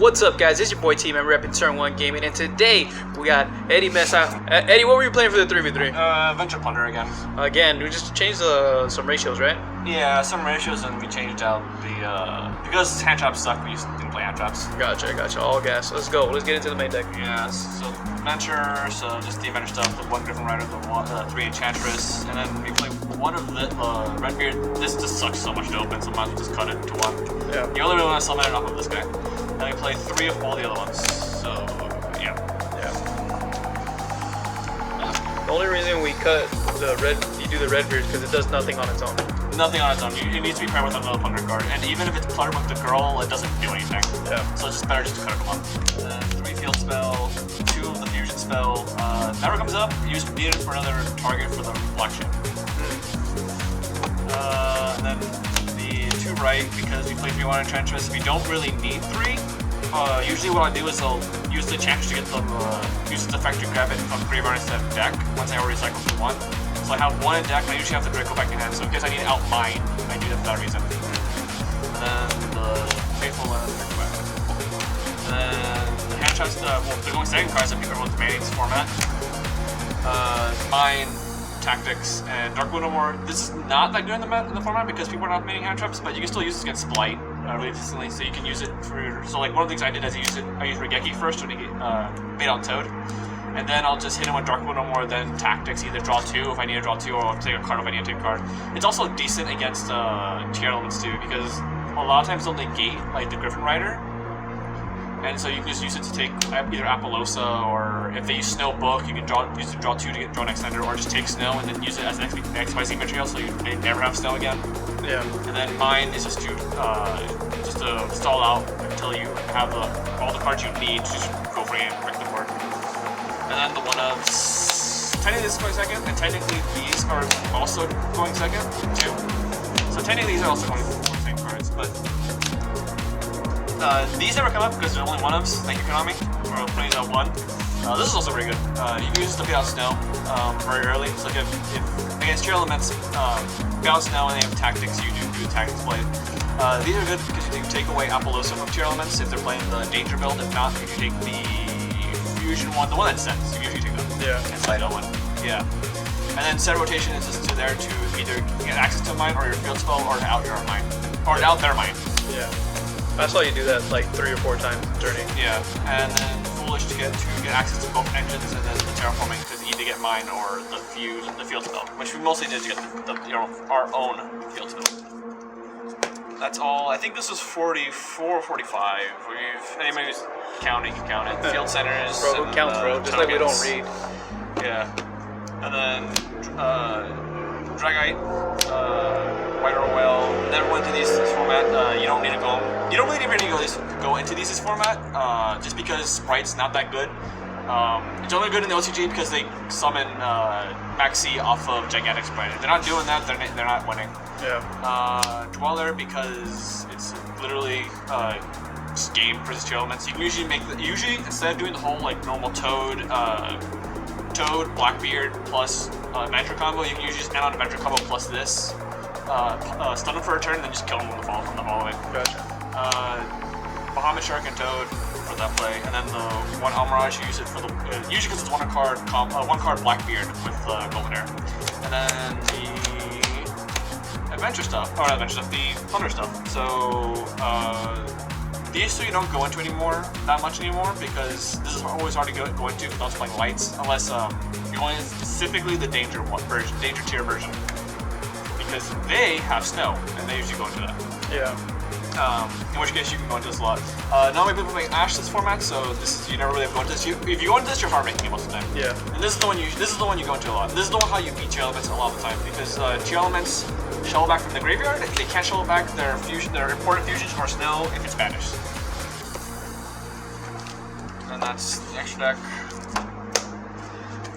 What's up, guys? It's your boy T, man. We're repping Turn 1 Gaming, and today we got Eddie Mesa. Eddie, what were you playing for the 3v3? Venture Plunder again. Again, we just changed some ratios, right? Yeah, some ratios, and we changed out the, because hand traps suck, we didn't play hand traps. Gotcha. All gas. Let's go. Let's get into the main deck. Yeah, so Adventure, so just the Adventure stuff, the 1 Griffin Rider, the 3 Enchantress, and then we play one of the Redbeard. This just sucks so much to open, so might as well just cut it to 1. Yeah. You only really want to summon it off of this guy. And we play 3 of all the other ones, so yeah. The only reason we cut the Redbeard is because it does nothing on its own. Nothing on its own. It needs to be paired with another Plunder card, and even if it's paired with the girl, it doesn't do anything. Yeah. So it's just better just to cut it on. 3 field spell, 2 of the fusion spell. Never comes up. Use needed for another target for the reflection. And then the 2 right, because we play 3-1 Enchantress. We don't really need 3. Usually what I do is I'll use the Enchantress to get them, use its effect to grab it from graveyard instead of deck once I already cycle through 1. So I have 1 in deck, and I usually have the Draco back in hand, so in case I need to outmine, I do that for that reason. And then the Faithful and the Draco back. And then the hand traps, well, they're going second cards that people are demanding this format. Mine, Tactics, and Dark Widow More. This is not that good in the format because people are not making hand traps, but you can still use this against Blight really decently, so you can use it for, so like one of the things I did is I used Regeki first when he made out Toad. And then I'll just hit him with Dark Widow More, then Tactics, either draw 2 if I need to draw 2, or I'll take a card if I need to take a card. It's also decent against tier elements too, because a lot of times they'll negate like the Griffin Rider. And so you can just use it to take either Appaloosa, or if they use Snow Book, you can use it to draw 2 to draw an Extender, or just take Snow and then use it as an XYZ material so they never have Snow again. Yeah. And then mine is just to stall out until you have all the cards you need to just go for it and break the board. And then the one of technically this is going second, and technically these are also going second too. So technically these are also going for the same cards, but these never come up because there's only 1-ofs. Thank you, Konami, for putting these out 1. This is also very good. You can use this to beat out Snow very early. So if against tier elements, beat out Snow and they have Tactics, you do Tactics play. These are good because you can take away Appaloosa from tier elements if they're playing the Danger build. If not, you can take the Fusion one, the one that sends. You usually take that. Yeah. And Cyto one. Yeah. And then set rotation is just there to either get access to a mine or your field spell, or to out your mine, or to out their mine. Yeah. I saw you do that like 3 or 4 times in Journey. Yeah. And then Foolish to get access to both engines, and then the terraforming to either get mine or the field spell, which we mostly did to get our own field spell. That's all. I think this is 44 or 45. If anybody's counting, can count it. Field centers. Bro, who counts, bro? Just like we don't read. Yeah. And then Dragite, White Whale. Never went to this format. You don't need to go. You don't really need to go into this format, just because Sprite's not that good. It's only good in the OCG because they summon Maxi off of Gigantic Sprite. If they're not doing that, they're not winning. Yeah. Dweller, because it's literally just game versus tier elements. You can usually instead of doing the whole like normal Toad, Blackbeard plus Adventure combo, you can usually just end on Adventure combo plus this, stun him for a turn, and then just kill him from the following. Gotcha. Bahamut Shark and Toad for that play, and then the 1 Almirage, you use it for the usually because it's one card Blackbeard with Golden Hair, and then the Adventure stuff, or not Adventure stuff, the Plunder stuff. So these 2 you don't go into that much anymore, because this is always hard to go into without playing lights, unless you're going specifically the Danger tier version, because they have Snow, and they usually go into that. Yeah. In which case you can go into this a lot. Not many people make Ash this format, so you never really have to go into this. If you go into this, you're hard making it most of the time. Yeah. And this is the one you go into a lot. This is the one how you beat tier elements a lot of the time, because tier elements shovel back from the graveyard. They can't shovel back their important fusions or Snow if it's banished. And that's the extra deck.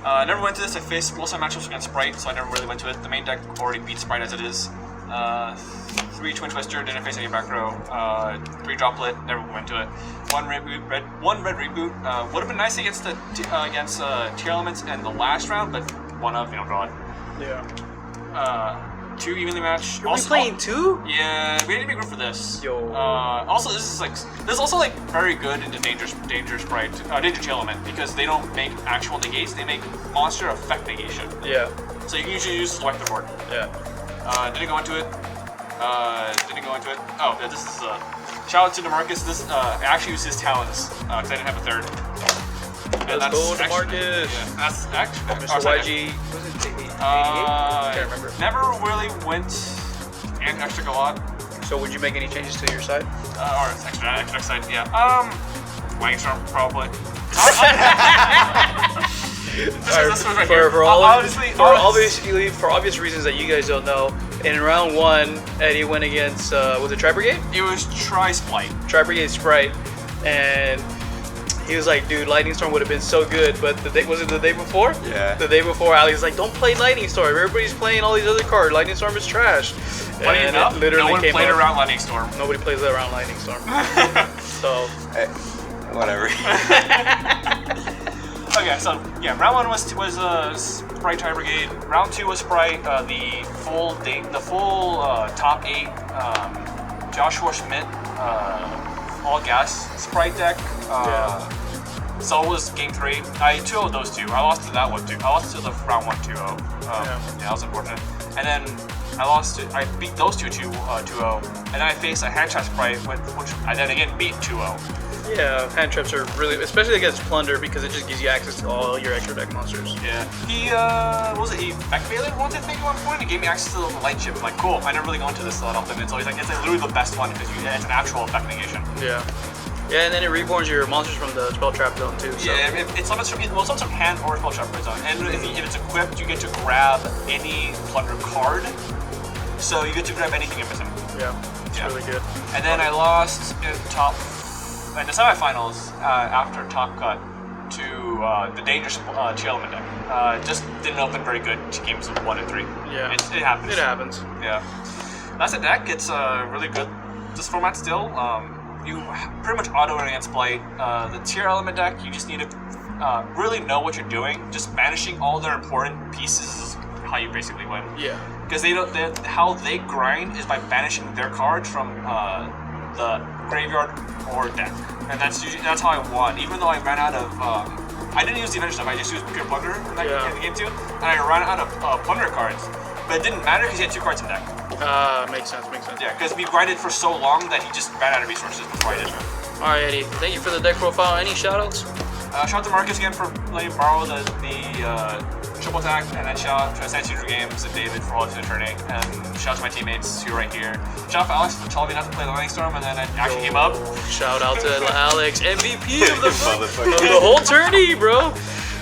I never went to this. I faced most of my matchups against Sprite, so I never really went to it. The main deck already beats Sprite as it is. 3 Twin Twister, didn't face any back row. 3 Droplet, never went to it. 1 red reboot. Would have been nice against tier elements in the last round, but 1 of, draw it. Yeah. 2 evenly matched. Are we playing 2? Yeah, we need to make room for this. Yo. Also, this is also like very good into danger sprite, danger chill element because they don't make actual negates; they make monster effect negation. Yeah. So you can usually use selector board. Yeah. Didn't go into it. Didn't go into it. Oh, yeah, this is shout out to DeMarcus. This I actually used his talents because I didn't have a third. And Let's go, DeMarcus. Yeah, that's actually Mr. YG. Was it 88? I can't remember. Never really went and extra a lot. So would you make any changes to your side? Or extra side, yeah. Wangstorm probably. For obvious reasons that you guys don't know, in round 1, Eddie went against was it Tri Brigade? It was Tri-Splite. Tri Brigade Sprite, and he was like, dude, Lightning Storm would have been so good, but the day was it the day before? Yeah. The day before, Ali's like, don't play Lightning Storm. Everybody's playing all these other cards. Lightning Storm is trash. Funny enough, literally no one came played up. around Lightning Storm. Nobody plays around Lightning Storm. So. Whatever. Okay, so yeah, round 1 was Sprite Tri Brigade. Round 2 was Sprite, the full top 8 Joshua Schmidt all gas Sprite deck. So it was game 3. I 2-0'd those two. I lost to that one too. I lost to the round 1 2-0. Yeah, that was unfortunate. And then I beat those two 2-0. And then I faced a HANDTRAP Sprite, which I then again beat 2-0. Yeah, hand traps are really, especially against Plunder, because it just gives you access to all your extra deck monsters. Yeah. He, he backbailed once, I think, at one point. He gave me access to the light chip. I'm like, cool, I never really go into this that often. It's always like, it's like literally the best one because it's an actual effect negation. Yeah. Yeah, and then it reborns your monsters from the spell trap zone too. So. Yeah, it summons from hand or spell trap zone. And if it's equipped, you get to grab any Plunder card. So you get to grab anything in him. Yeah, it's really good. And then I lost in the semifinals after top cut to the dangerous chill element deck. Just didn't open very good to games of 1 and 3. Yeah, it happens. It happens. Yeah, that's a deck. It's really good. This format still. You pretty much auto against Blight. The tier element deck, you just need to really know what you're doing. Just banishing all their important pieces is how you basically win. Yeah. Because how they grind is by banishing their cards from the graveyard or deck, and that's how I won. Even though I ran out of, I didn't use the adventure stuff. I just used pure Plunder in the game too, and I ran out of Plunder cards. But it didn't matter because he had 2 cards in deck. Makes sense. Yeah, because we grinded for so long that he just ran out of resources before I did. All right, Eddie. Thank you for the deck profile. Any shoutouts? Shout out to Marcus again for letting me borrow the triple attack, and then shout out to Sanity Games and David for all of the tourney, and shout out to my teammates who are right here. Shout out to Alex for telling me not to play the Lightning Storm, and then I actually came up. Shout out to Alex, MVP of the whole tourney, bro.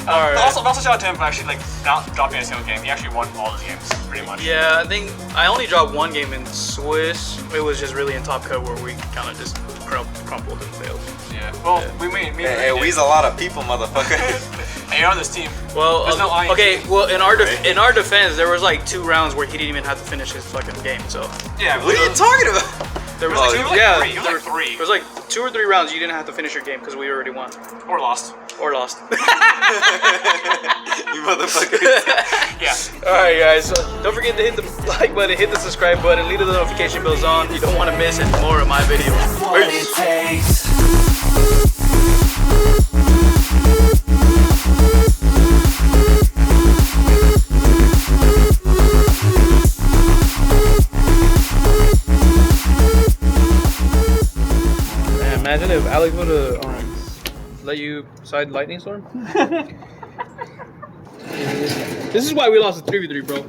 All right. Also shout out to him for actually not dropping a single game. He actually won all his games, pretty much. Yeah, I think I only dropped 1 game in Swiss. It was just really in top cut where we kind of just crumpled and failed. Yeah. Well, we made. Hey, we's a lot of people, motherfucker. Hey, you're on this team. Well, there's no INT. okay. Well, in our defense, there was like 2 rounds where he didn't even have to finish his fucking game. So. Yeah. What are you talking about? There was three. There was like 2 or 3 rounds you didn't have to finish your game because we already won. Or lost. Or lost. You motherfuckers. Yeah. Alright guys, so don't forget to hit the like button, hit the subscribe button, leave the notification bells on. You don't want to miss more of my videos. Peace. Man, imagine if Alex would have let you side Lightning Storm. This is why we lost the 3v3, bro.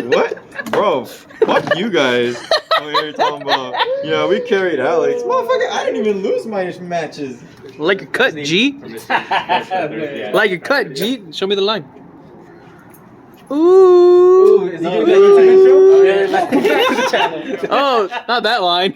What? Bro, fuck you guys. What you're talking about? Yeah, we carried Alex. Motherfucker, I didn't even lose my matches. Like a cut, G. Like a cut, G. Show me the line. Ooh. Is he gonna get you to the show? Oh, not that line.